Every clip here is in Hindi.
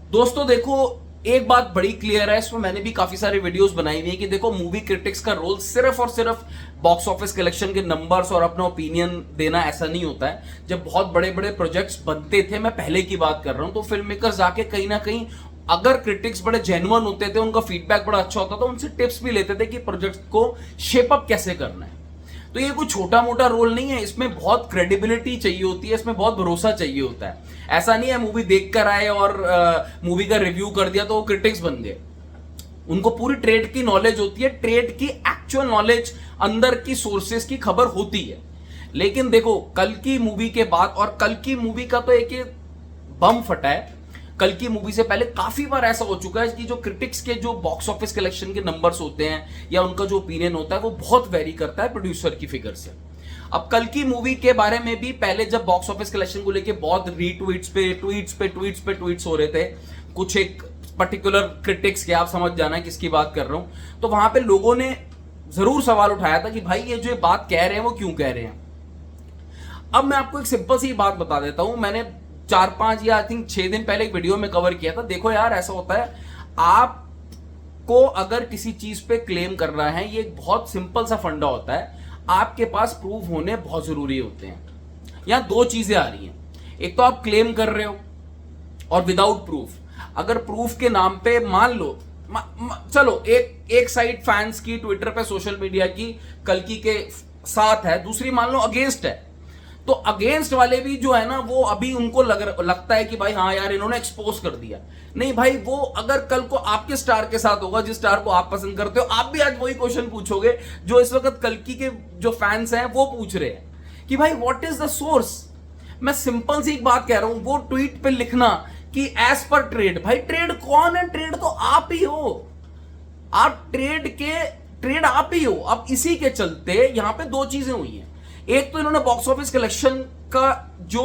दोस्तों देखो, एक बात बड़ी क्लियर है, इसमें मैंने भी काफी सारे वीडियोस बनाई हुई है कि देखो, मूवी क्रिटिक्स का रोल सिर्फ और सिर्फ बॉक्स ऑफिस कलेक्शन के नंबर्स और अपना ओपिनियन देना ऐसा नहीं होता है। जब बहुत बड़े बड़े प्रोजेक्ट्स बनते थे, मैं पहले की बात कर रहा हूं, तो फिल्म मेकर्स जाके कहीं ना कहीं अगर क्रिटिक्स बड़े जेन्युइन होते थे, उनका फीडबैक बड़ा अच्छा होता था, उनसे टिप्स भी लेते थे कि प्रोजेक्ट को शेप अप कैसे करना है। तो ये कोई छोटा मोटा रोल नहीं है, इसमें बहुत क्रेडिबिलिटी चाहिए होती है, इसमें बहुत भरोसा चाहिए होता है। ऐसा नहीं है मूवी देख कर आए और मूवी का रिव्यू कर दिया तो वो क्रिटिक्स बन गए। उनको पूरी ट्रेड की नॉलेज होती है, ट्रेड की एक्चुअल नॉलेज, अंदर की सोर्सेस की खबर होती है। लेकिन देखो, कल की मूवी के बाद, और कल की मूवी का तो एक बम फटा है, कल की मूवी से पहले काफी बार ऐसा हो चुका है कि जो क्रिटिक्स के जो बॉक्स ऑफिस कलेक्शन के नंबर्स होते हैं या उनका जो ओपिनियन होता है वो बहुत वेरी करता है प्रोड्यूसर की फिगर से। अब कल की मूवी के बारे में भी पहले जब बॉक्स ऑफिस कलेक्शन को लेके बहुत रीट्वीट्स पे ट्वीट्स हो रहे थे, कुछ एक पर्टिकुलर क्रिटिक्स के, आप समझ जाना किसकी बात कर रहा हूं, तो वहां पे लोगों ने जरूर सवाल उठाया था कि भाई ये जो बात कह रहे हैं वो क्यों कह रहे हैं। अब मैं आपको एक सिंपल सी बात बता देता हूं, मैंने 4-5 या आई थिंक 6 दिन पहले एक वीडियो में कवर किया था। देखो यार, ऐसा होता है, आपको अगर किसी चीज पे क्लेम करना है, ये एक बहुत सिंपल सा फंडा होता है, आपके पास प्रूफ होने बहुत जरूरी होते हैं। यहां दो चीजें आ रही हैं, एक तो आप क्लेम कर रहे हो और विदाउट प्रूफ। अगर प्रूफ के नाम पे मान लो चलो एक साइड फैंस की ट्विटर पे, सोशल मीडिया की कल्कि के साथ है, दूसरी मान लो अगेंस्ट है, तो अगेंस्ट वाले भी जो है ना, वो अभी उनको लगता है कि भाई हाँ यार इन्होंने एक्सपोज कर दिया। नहीं भाई, वो अगर कल को आपके स्टार के साथ होगा, जिस स्टार को आप पसंद करते हो, आप भी आज वही क्वेश्चन पूछोगे जो इस वक्त कल्कि के जो फैंस हैं वो पूछ रहे हैं कि भाई व्हाट इज द सोर्स। मैं सिंपल सी एक बात कह रहा हूं, वो ट्वीट पे लिखना कि एज पर ट्रेड, भाई ट्रेड कौन है? ट्रेड तो आप ही हो, आप ट्रेड आप ही हो। अब इसी के चलते यहां पे दो चीजें हुई हैं। एक तो इन्होंने बॉक्स ऑफिस कलेक्शन का जो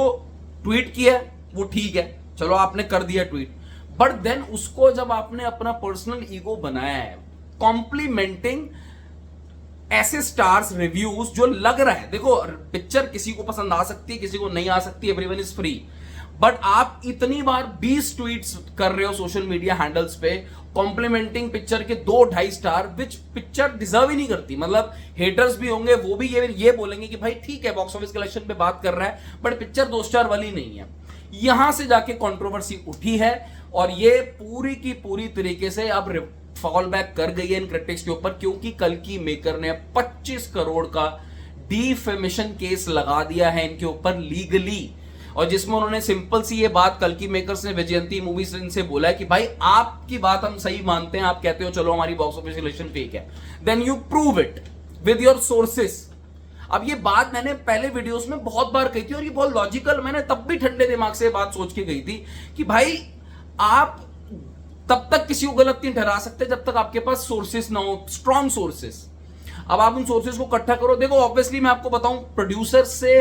ट्वीट किया वो ठीक है, चलो आपने कर दिया ट्वीट, बट देन उसको जब आपने अपना पर्सनल ईगो बनाया है, कॉम्प्लीमेंटिंग ऐसे स्टार्स रिव्यूज जो लग रहा है, देखो पिक्चर किसी को पसंद आ सकती है, किसी को नहीं आ सकती, एवरीवन इज फ्री, बट आप इतनी बार 20 ट्वीट्स कर रहे हो सोशल मीडिया हैंडल्स पे कॉम्प्लीमेंटिंग पिक्चर के 2-2.5 स्टार, विच पिक्चर डिजर्व ही नहीं करती। मतलब हेटर्स भी होंगे, वो भी ये बोलेंगे कि भाई ठीक है बॉक्स ऑफिस कलेक्शन पे बात कर रहा है, बट पिक्चर 2 स्टार वाली नहीं है। यहां से जाके कंट्रोवर्सी उठी है और ये पूरी की पूरी तरीके से अब फॉल बैक कर गई है इन क्रिटिक्स के ऊपर, क्योंकि कल की मेकर ने 25 करोड़ का डिफेमेशन केस लगा दिया है इनके ऊपर लीगली, और जिसमें उन्होंने सिंपल सी ये बात कल की मेकर्स ने विजयंती मूवी से इनसे बोला है कि भाई आपकी बात हम सही मानते हैं, आप कहते हो चलो हमारी बॉक्स ऑफिस कलेक्शन फेक है, then you prove it with your sources. अब ये बात मैंने पहले वीडियोस में बहुत बार कही थी और ये बहुत लॉजिकल, मैंने तब भी ठंडे दिमाग से बात सोच के गई थी कि भाई आप तब तक किसी को गलत नहीं ठहरा सकते जब तक आपके पास सोर्सेस ना हो, स्ट्रॉन्ग सोर्सेस। अब आप उन सोर्सेस को इकट्ठा करो। देखो ऑब्वियसली मैं आपको बताऊं, प्रोड्यूसर से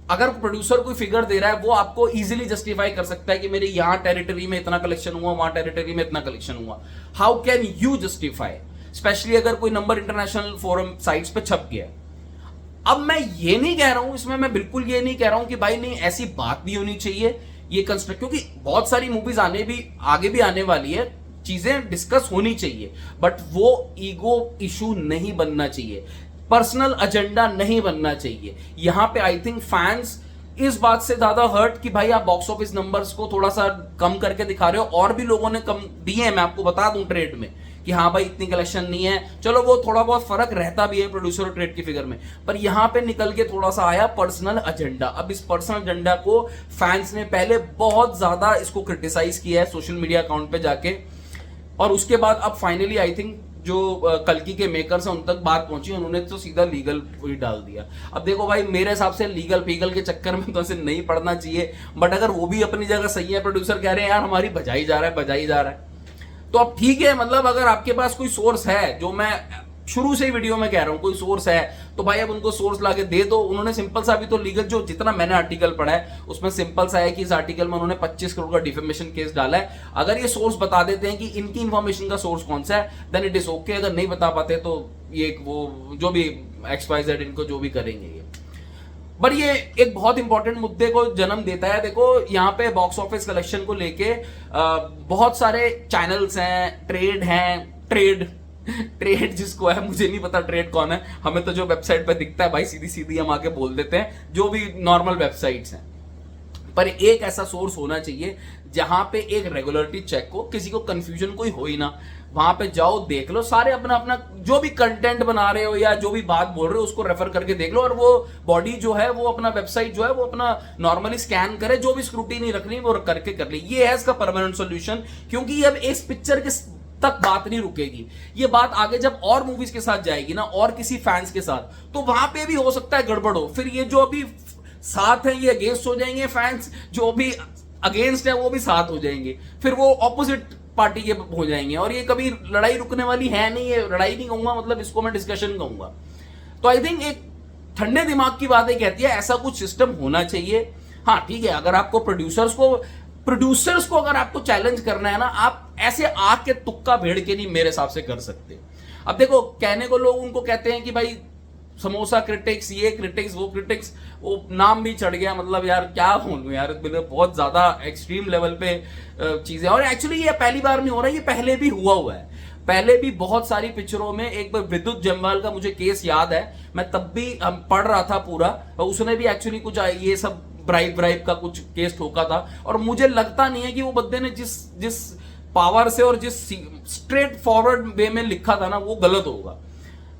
अगर प्रोड्यूसर कोई फिगर दे रहा है, वो आपको इजीली जस्टिफाई कर सकता है कि मेरे यहां टेरिटरी में इतना कलेक्शन हुआ, वहां टेरिटरी में इतना कलेक्शन हुआ। How can you justify, specially अगर कोई नंबर इंटरनेशनल फोरम साइट्स पे छप गया। अब मैं ये नहीं कह रहा हूं, इसमें मैं बिल्कुल ये नहीं कह रहा हूं कि भाई नहीं ऐसी बात भी होनी चाहिए, ये कंस्ट्रक्ट, क्योंकि बहुत सारी मूवीज आगे भी आने वाली है, चीजें डिस्कस होनी चाहिए, बट वो ईगो इशू नहीं बनना चाहिए, पर्सनल एजेंडा नहीं बनना चाहिए। यहां पे आई थिंक फैंस इस बात से ज्यादा हर्ट कि भाई आप बॉक्स ऑफिस नंबर्स को थोड़ा सा कम करके दिखा रहे हो, और भी लोगों ने कम दिए हैं, मैं आपको बता दूं ट्रेड में कि हाँ भाई इतनी कलेक्शन नहीं है, चलो वो थोड़ा बहुत फर्क रहता भी है प्रोड्यूसर और ट्रेड की फिगर में, पर यहां पे निकल के थोड़ा सा आया पर्सनल एजेंडा। अब इस पर्सनल एजेंडा को फैंस ने पहले बहुत ज्यादा इसको क्रिटिसाइज किया है सोशल मीडिया अकाउंट पे जाके, और उसके बाद अब फाइनली आई थिंक जो कल्कि के मेकर्स हैं उन तक बात पहुंची, उन्होंने तो सीधा लीगल ही डाल दिया। अब देखो भाई, मेरे हिसाब से लीगल फीगल के चक्कर में तो ऐसे नहीं पड़ना चाहिए, बट अगर वो भी अपनी जगह सही है, प्रोड्यूसर कह रहे हैं यार हमारी बजाई जा रहा है, तो अब ठीक है। मतलब अगर आपके पास कोई सोर्स है, जो मैं शुरू से ही वीडियो में कह रहा हूं, कोई सोर्स है तो भाई अब उनको सोर्स लाके दे दो। उन्होंने सिंपल सा अभी तो लीगल, जो जितना मैंने आर्टिकल पढ़ा है उसमें सिंपल सा है कि इस आर्टिकल में उन्होंने 25 करोड़ का डिफेमेशन केस डाला है। अगर ये सोर्स बता देते हैं कि इनकी इंफॉर्मेशन का सोर्स कौन सा है, देन इट इज ओके। अगर नहीं बता पाते तो ये वो जो भी XYZ इनको जो भी करेंगे ये। बट ये एक बहुत इंपॉर्टेंट मुद्दे को जन्म देता है। देखो यहाँ पे बॉक्स ऑफिस कलेक्शन को लेके बहुत सारे चैनल्स हैं, ट्रेड जिसको है, मुझे नहीं पता ट्रेड कौन है, हमें तो जो वेबसाइट पे दिखता है भाई सीधी सीधी हम आके बोल देते हैं, जो भी नॉर्मल वेबसाइट्स हैं। पर एक ऐसा सोर्स होना चाहिए जहां पे एक रेगुलरिटी चेक हो, किसी को कंफ्यूजन कोई हो ही ना, वहां पे जाओ देख लो, सारे अपना अपना जो भी कंटेंट बना रहे हो या जो भी बात बोल रहे हो उसको रेफर करके देख लो, और वो बॉडी जो है वो अपना वेबसाइट जो है वो अपना नॉर्मली स्कैन करे, जो भी स्क्रूटिनी रखनी वो करके कर ले। ये है इसका परमानेंट सोल्यूशन, क्योंकि अब इस पिक्चर के तक बात नहीं रुकेगी, ये बात आगे जब और मूवीज के साथ जाएगी ना, और किसी फैंस के साथ, तो वहां पे भी हो सकता है गड़बड़ हो। फिर ये जो अभी साथ हैं ये अगेंस्ट हो जाएंगे, फैंस जो भी अगेंस्ट है वो भी साथ हो जाएंगे, फिर वो ऑपोजिट पार्टी के हो जाएंगे, और ये कभी लड़ाई रुकने वाली है नहीं। ये लड़ाई नहीं कहूंगा, मतलब इसको मैं डिस्कशन कहूंगा। तो आई थिंक एक ठंडे दिमाग की बात ये कहती है ऐसा कुछ सिस्टम होना चाहिए। हाँ ठीक है, अगर आपको प्रोड्यूसर्स को अगर आपको चैलेंज करना है ना, आप ऐसे आग के तुक्का भेड़ के नहीं मेरे हिसाब से कर सकते। अब देखो कहने को लोग उनको कहते हैं कि भाई समोसा क्रिटिक्स, ये क्रिटिक्स, वो क्रिटिक्स, वो नाम भी चढ़ गया, मतलब यार क्या बोलूं यार, बहुत ज्यादा एक्सट्रीम लेवल पे चीजें। और एक्चुअली ये पहली बार नहीं हो रहा, ये पहले भी हुआ है, पहले भी बहुत सारी पिक्चरों में। एक बार विद्युत जम्वाल का मुझे केस याद है, मैं तब भी पढ़ रहा था पूरा, उसने भी एक्चुअली कुछ ये सब ब्राइब का कुछ केस ठोका था, और मुझे लगता नहीं है कि वो बंदे ने जिस पावर से और जिस स्ट्रेट फॉरवर्ड वे में लिखा था ना वो गलत होगा।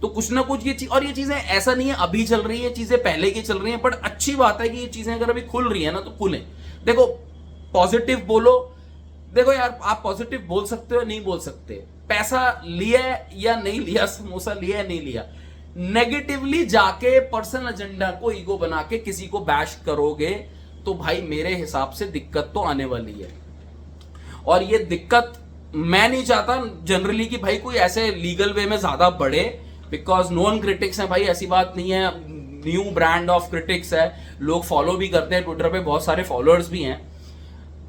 तो कुछ ना कुछ ये चीज, और ये चीजें ऐसा नहीं है अभी चल रही है, चीजें पहले की चल रही हैं, बट अच्छी बात है कि ये चीजें अगर अभी खुल रही है ना तो खुलें। देखो पॉजिटिव बोलो, देखो यार आप पॉजिटिव बोल सकते हो नहीं बोल सकते, पैसा लिया या नहीं लिया, समोसा लिया या नहीं लिया, नेगेटिवली जाके पर्सनल एजेंडा को ईगो बना के किसी को बैश करोगे तो भाई मेरे हिसाब से दिक्कत तो आने वाली है। और ये दिक्कत मैं नहीं चाहता जनरली कि भाई कोई ऐसे लीगल वे में ज्यादा बढ़े, बिकॉज नॉन क्रिटिक्स है भाई, ऐसी बात नहीं है, न्यू ब्रांड ऑफ क्रिटिक्स है, लोग फॉलो भी करते हैं, ट्विटर पे बहुत सारे फॉलोअर्स भी हैं।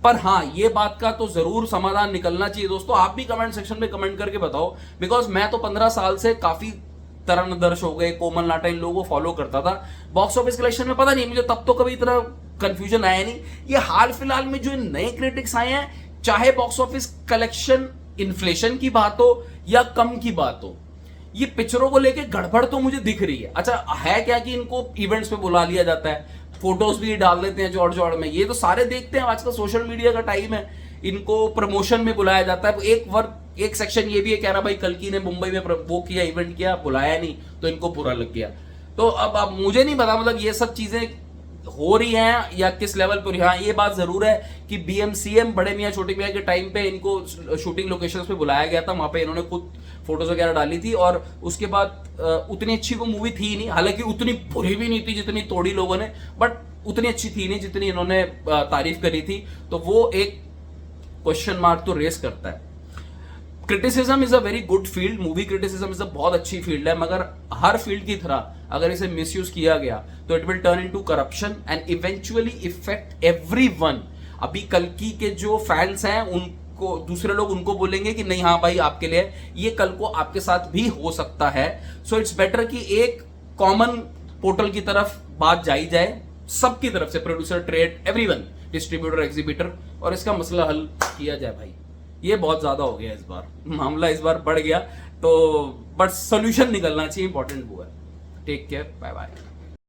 पर हाँ ये बात का तो जरूर समाधान निकलना चाहिए दोस्तों। आप भी कमेंट सेक्शन में कमेंट करके बताओ, बिकॉज मैं तो 15 साल से काफी तरनदर्श हो गए, कोमल नाटा, इन लोगों को फॉलो करता था। बॉक्स ऑफिस कलेक्शन में पता नहीं मुझे तब तो कभी इतना कंफ्यूजन आया नहीं। ये हाल फिलहाल में जो नए क्रिटिक्स आए हैं, चाहे बॉक्स ऑफिस कलेक्शन इन्फ्लेशन की बात हो या कम की बात हो, ये पिक्चरों को लेके गड़बड़ तो मुझे दिख रही है। अच्छा है क्या कि इनको इवेंट्स पे बुला लिया जाता है, फोटोज भी डाल देते हैं जोड़ जोड़ में, ये तो सारे देखते हैं, आजकल सोशल मीडिया का टाइम है, इनको प्रमोशन में बुलाया जाता है। एक सेक्शन ये भी है कह रहा भाई कल्कि ने मुंबई में वो किया, इवेंट किया, बुलाया नहीं तो इनको बुरा लग गया। तो अब मुझे नहीं पता मतलब ये सब चीजें हो रही हैं या किस लेवल पर। हाँ ये बात जरूर है कि BMCM बड़े मियाँ छोटे मियाँ के टाइम पे इनको शूटिंग लोकेशंस पे बुलाया गया था, वहां पे इन्होंने खुद फोटोज वगैरह डाली थी, और उसके बाद उतनी अच्छी वो मूवी थी नहीं, हालांकि उतनी बुरी भी नहीं थी जितनी तोड़ी लोगों ने, बट उतनी अच्छी थी नहीं जितनी इन्होंने तारीफ करी थी। तो वो एक क्वेश्चन मार्क तो रेस करता है। Criticism is a very good field, movie criticism is a बहुत अच्छी फील्ड है, मगर हर फील्ड की तरह अगर इसे मिसयूज किया गया तो it will turn into corruption and eventually effect everyone. अभी कल्कि के जो फैंस हैं उनको दूसरे लोग उनको बोलेंगे कि नहीं हाँ भाई आपके लिए, ये कल को आपके साथ भी हो सकता है। सो इट्स बेटर कि एक कॉमन पोर्टल की तरफ बात जाई जाए, सबकी तरफ से, producer, trade, everyone, distributor, exhibitor, और इसका मसला हल किया जाए भाई। ये बहुत ज्यादा हो गया इस बार, मामला इस बार बढ़ गया, तो बट सोल्यूशन निकलना चाहिए, इंपॉर्टेंट वो है। Take care, bye bye.